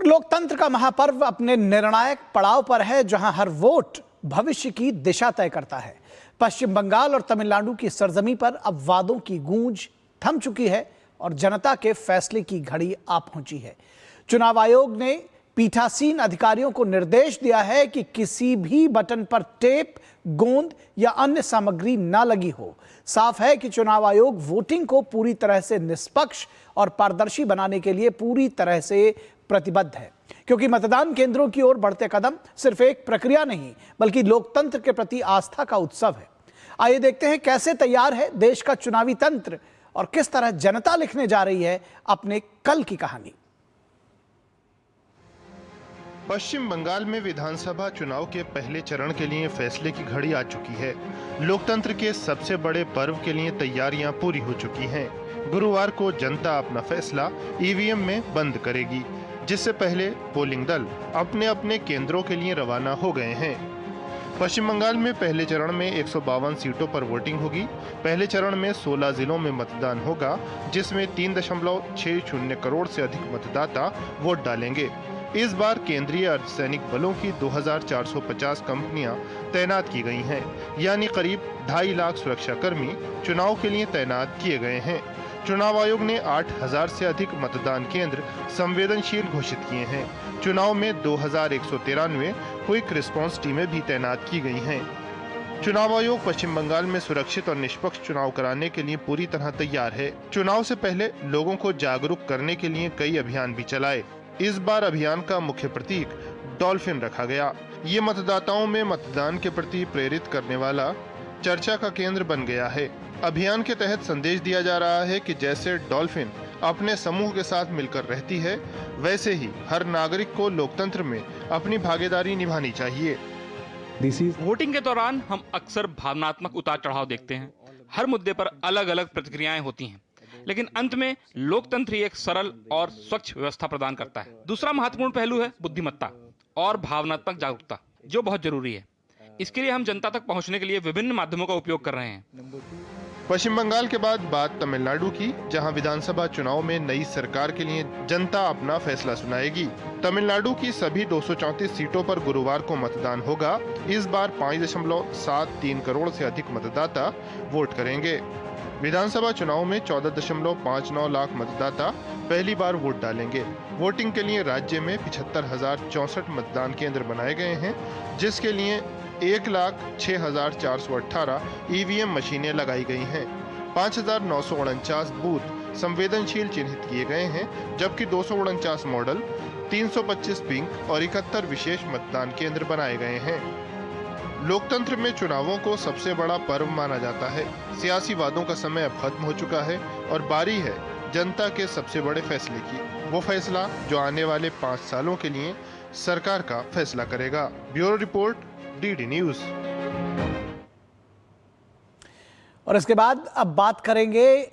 और लोकतंत्र का महापर्व अपने निर्णायक पड़ाव पर है, जहां हर वोट भविष्य की दिशा तय करता है। पश्चिम बंगाल और तमिलनाडु की सरजमी पर अब वादों की गूंज थम चुकी है और जनता के फैसले की घड़ी आ पहुंची है। चुनाव आयोग ने पीठासीन अधिकारियों को निर्देश दिया है कि किसी भी बटन पर टेप, गोंद या अन्य सामग्री न लगी हो। साफ है कि चुनाव आयोग वोटिंग को पूरी तरह से निष्पक्ष और पारदर्शी बनाने के लिए पूरी तरह से प्रतिबद्ध है, क्योंकि मतदान केंद्रों की ओर बढ़ते कदम सिर्फ एक प्रक्रिया नहीं बल्कि लोकतंत्र के प्रति आस्था का उत्सव है। आइए देखते हैं कैसे तैयार है देश का चुनावी तंत्र और किस तरह जनता लिखने जा रही है अपने कल की कहानी। पश्चिम बंगाल में विधानसभा चुनाव के पहले चरण के लिए फैसले की घड़ी आ चुकी है। लोकतंत्र के सबसे बड़े पर्व के लिए तैयारियां पूरी हो चुकी हैं। गुरुवार को जनता अपना फैसला ईवीएम में बंद करेगी, जिससे पहले पोलिंग दल अपने अपने केंद्रों के लिए रवाना हो गए हैं। पश्चिम बंगाल में पहले चरण में 152 सीटों पर वोटिंग होगी। पहले चरण में 16 जिलों में मतदान होगा, जिसमें 3.60 करोड़ से अधिक मतदाता वोट डालेंगे। इस बार केंद्रीय अर्धसैनिक बलों की 2450 कंपनियां तैनात की गई हैं, यानी करीब 2.5 लाख सुरक्षाकर्मी चुनाव के लिए तैनात किए गए हैं। चुनाव आयोग ने 8000 से अधिक मतदान केंद्र संवेदनशील घोषित किए हैं। चुनाव में 2193 क्विक रिस्पांस टीमें भी तैनात की गई हैं। चुनाव आयोग पश्चिम बंगाल में सुरक्षित और निष्पक्ष चुनाव कराने के लिए पूरी तरह तैयार है। चुनाव से पहले लोगों को जागरूक करने के लिए कई अभियान भी चलाए। इस बार अभियान का मुख्य प्रतीक डॉल्फिन रखा गया। ये मतदाताओं में मतदान के प्रति प्रेरित करने वाला चर्चा का केंद्र बन गया है। अभियान के तहत संदेश दिया जा रहा है कि जैसे डॉल्फिन अपने समूह के साथ मिलकर रहती है, वैसे ही हर नागरिक को लोकतंत्र में अपनी भागीदारी निभानी चाहिए। वोटिंग के दौरान हम अक्सर भावनात्मक उतार चढ़ाव देखते हैं। हर मुद्दे पर अलग अलग प्रतिक्रियाएं होती हैं, लेकिन अंत में लोकतंत्र एक सरल और स्वच्छ व्यवस्था प्रदान करता है। दूसरा महत्वपूर्ण पहलू है बुद्धिमत्ता और भावनात्मक जागरूकता, जो बहुत जरूरी है। इसके लिए हम जनता तक पहुंचने के लिए विभिन्न माध्यमों का उपयोग कर रहे हैं। पश्चिम बंगाल के बाद बात तमिलनाडु की, जहां विधानसभा चुनाव में नई सरकार के लिए जनता अपना फैसला सुनाएगी। तमिलनाडु की सभी 234 सीटों पर गुरुवार को मतदान होगा। इस बार 5.73 करोड़ से अधिक मतदाता वोट करेंगे। विधानसभा चुनाव में 14.59 लाख मतदाता पहली बार वोट डालेंगे। वोटिंग के लिए राज्य में 75,064 मतदान केंद्र बनाए गए हैं, जिसके लिए 1,06,418 ईवीएम मशीनें लगाई गई हैं। 5,949 बूथ संवेदनशील चिन्हित किए गए हैं, जबकि 249 मॉडल, 325 पिंक और 71 विशेष मतदान केंद्र बनाए गए हैं। लोकतंत्र में चुनावों को सबसे बड़ा पर्व माना जाता है। सियासी वादों का समय अब खत्म हो चुका है और बारी है जनता के सबसे बड़े फैसले की। वो फैसला जो आने वाले 5 सालों के लिए सरकार का फैसला करेगा। Bureau report, DD news. और इसके बाद अब बात करेंगे